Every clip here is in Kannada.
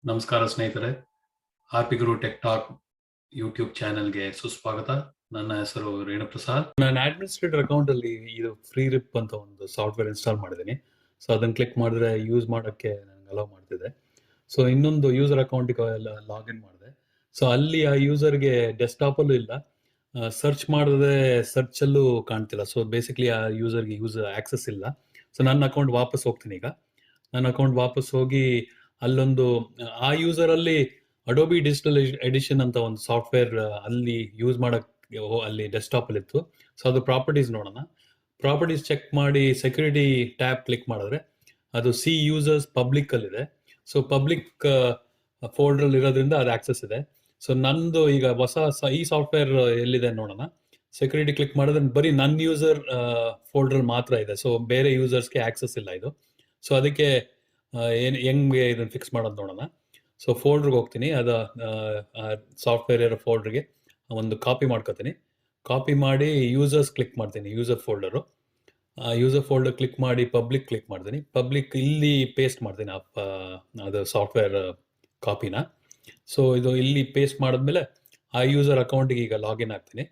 ನಮಸ್ಕಾರ ಸ್ನೇಹಿತರೆ, ಹ್ಯಾಪಿ ಗುರು ಟೆಕ್ ಟಾಕ್ ಯೂಟ್ಯೂಬ್ ಚಾನೆಲ್ಗೆ ಸುಸ್ವಾಗತ. ನನ್ನ ಹೆಸರು ರೇಣುಪ್ರಸಾದ್. ನಾನು ಅಡ್ಮಿನಿಸ್ಟ್ರೇಟರ್ ಅಕೌಂಟ್ ಅಲ್ಲಿ ಇದು ಫ್ರೀ ರಿಪ್ ಅಂತ ಒಂದು ಸಾಫ್ಟ್ವೇರ್ ಇನ್ಸ್ಟಾಲ್ ಮಾಡಿದ್ದೀನಿ. ಸೊ ಅದನ್ನು ಕ್ಲಿಕ್ ಮಾಡಿದ್ರೆ ಯೂಸ್ ಮಾಡೋಕ್ಕೆ ನನಗೆ ಅಲೋ ಮಾಡ್ತಿದೆ. ಸೊ ಇನ್ನೊಂದು ಯೂಸರ್ ಅಕೌಂಟಿಗೆ ಲಾಗಿನ್ ಮಾಡಿದೆ. ಸೊ ಅಲ್ಲಿ ಆ ಯೂಸರ್ಗೆ ಡೆಸ್ಕ್ಟಾಪಲ್ಲೂ ಇಲ್ಲ, ಸರ್ಚ್ ಮಾಡಿದ್ರೆ ಸರ್ಚಲ್ಲೂ ಕಾಣ್ತಿಲ್ಲ. ಸೊ ಬೇಸಿಕ್ಲಿ ಆ ಯೂಸರ್ಗೆ ಆಕ್ಸೆಸ್ ಇಲ್ಲ. ಸೊ ನನ್ನ ಅಕೌಂಟ್ ವಾಪಸ್ ಹೋಗ್ತೀನಿ. ಈಗ ನನ್ನ ಅಕೌಂಟ್ ವಾಪಸ್ ಹೋಗಿ ಅಲ್ಲೊಂದು ಆ ಯೂಸರ್ ಅಲ್ಲಿ ಅಡೋಬಿ ಡಿಜಿಟಲ್ ಎಡಿಷನ್ ಅಂತ ಒಂದು ಸಾಫ್ಟ್ವೇರ್ ಅಲ್ಲಿ ಯೂಸ್ ಮಾಡಕ್ ಅಲ್ಲಿ ಡೆಸ್ಕ್ಟಾಪ್ ಅಲ್ಲಿ ಇತ್ತು. ಸೊ ಅದು ಪ್ರಾಪರ್ಟೀಸ್ ನೋಡೋಣ. ಪ್ರಾಪರ್ಟೀಸ್ ಚೆಕ್ ಮಾಡಿ ಸೆಕ್ಯೂರಿಟಿ ಟ್ಯಾಬ್ ಕ್ಲಿಕ್ ಮಾಡಿದ್ರೆ ಅದು ಸಿ ಯೂಸರ್ಸ್ ಪಬ್ಲಿಕ್ ಅಲ್ಲಿ ಇದೆ. ಸೊ ಪಬ್ಲಿಕ್ ಫೋಲ್ಡರ್ ಅಲ್ಲಿ ಇರೋದ್ರಿಂದ ಅದು ಆಕ್ಸೆಸ್ ಇದೆ. ಸೊ ನಂದು ಈಗ ಈ ಸಾಫ್ಟ್ವೇರ್ ಎಲ್ಲಿದೆ ನೋಡೋಣ. ಸೆಕ್ಯೂರಿಟಿ ಕ್ಲಿಕ್ ಮಾಡಿದ್ರೆ ಬರೀ ನನ್ನ ಯೂಸರ್ ಫೋಲ್ಡರ್ ಮಾತ್ರ ಇದೆ. ಸೊ ಬೇರೆ ಯೂಸರ್ಸ್ಗೆ ಆಕ್ಸೆಸ್ ಇಲ್ಲ ಇದು. ಸೊ ಅದಕ್ಕೆ ಹೆಂಗೆ ಇದನ್ನು ಫಿಕ್ಸ್ ಮಾಡೋದು ನೋಡೋಣ. ಸೊ ಫೋಲ್ಡ್ರಿಗೆ ಹೋಗ್ತೀನಿ. ಅದು ಸಾಫ್ಟ್ವೇರ್ ಇರೋ ಫೋಲ್ಡ್ರಿಗೆ ಒಂದು ಕಾಪಿ ಮಾಡ್ಕೋತೀನಿ. ಕಾಪಿ ಮಾಡಿ ಯೂಸರ್ಸ್ ಕ್ಲಿಕ್ ಮಾಡ್ತೀನಿ, user folder. User folder click ಮಾಡಿ ಪಬ್ಲಿಕ್ ಕ್ಲಿಕ್ ಮಾಡ್ತೀನಿ. ಪಬ್ಲಿಕ್ ಇಲ್ಲಿ ಪೇಸ್ಟ್ ಮಾಡ್ತೀನಿ ಅದು ಸಾಫ್ಟ್ವೇರ್ ಕಾಪಿನ. ಸೊ ಇದು ಇಲ್ಲಿ ಪೇಸ್ಟ್ ಮಾಡಿದ್ಮೇಲೆ ಆ ಯೂಸರ್ ಅಕೌಂಟಿಗೆ ಈಗ ಲಾಗಿನ್ ಆಗ್ತೀನಿ.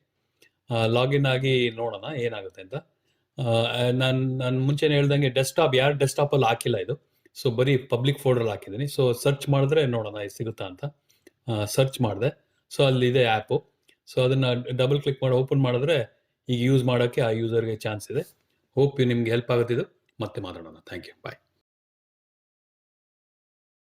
ಲಾಗಿನ್ ಆಗಿ ನೋಡೋಣ ಏನಾಗುತ್ತೆ ಅಂತ. ನಾನು ಮುಂಚೆನೇ ಹೇಳ್ದಂಗೆ ಯಾರು ಡೆಸ್ಕ್ಟಾಪಲ್ಲಿ ಹಾಕಿಲ್ಲ ಇದು. ಸೊ ಬರೀ ಪಬ್ಲಿಕ್ ಫೋಲ್ಡರ್ ಹಾಕಿದ್ದೀನಿ. ಸೊ ಸರ್ಚ್ ಮಾಡಿದ್ರೆ ನೋಡೋಣ ಸಿಗುತ್ತಾ ಅಂತ. ಸರ್ಚ್ ಮಾಡಿದೆ. ಸೊ ಅಲ್ಲಿದೆ ಆ್ಯಪು. ಸೊ ಅದನ್ನು ಡಬಲ್ ಕ್ಲಿಕ್ ಮಾಡಿ ಓಪನ್ ಮಾಡಿದ್ರೆ ಈಗ ಯೂಸ್ ಮಾಡೋಕ್ಕೆ ಆ ಯೂಸರ್ಗೆ ಚಾನ್ಸ್ ಇದೆ. ಹೋಪ್ ನಿಮ್ಗೆ ಹೆಲ್ಪ್ ಆಗುತ್ತಿದ್ದು. ಮತ್ತೆ ಮಾತಾಡೋಣ. Thank you. ಬಾಯ್.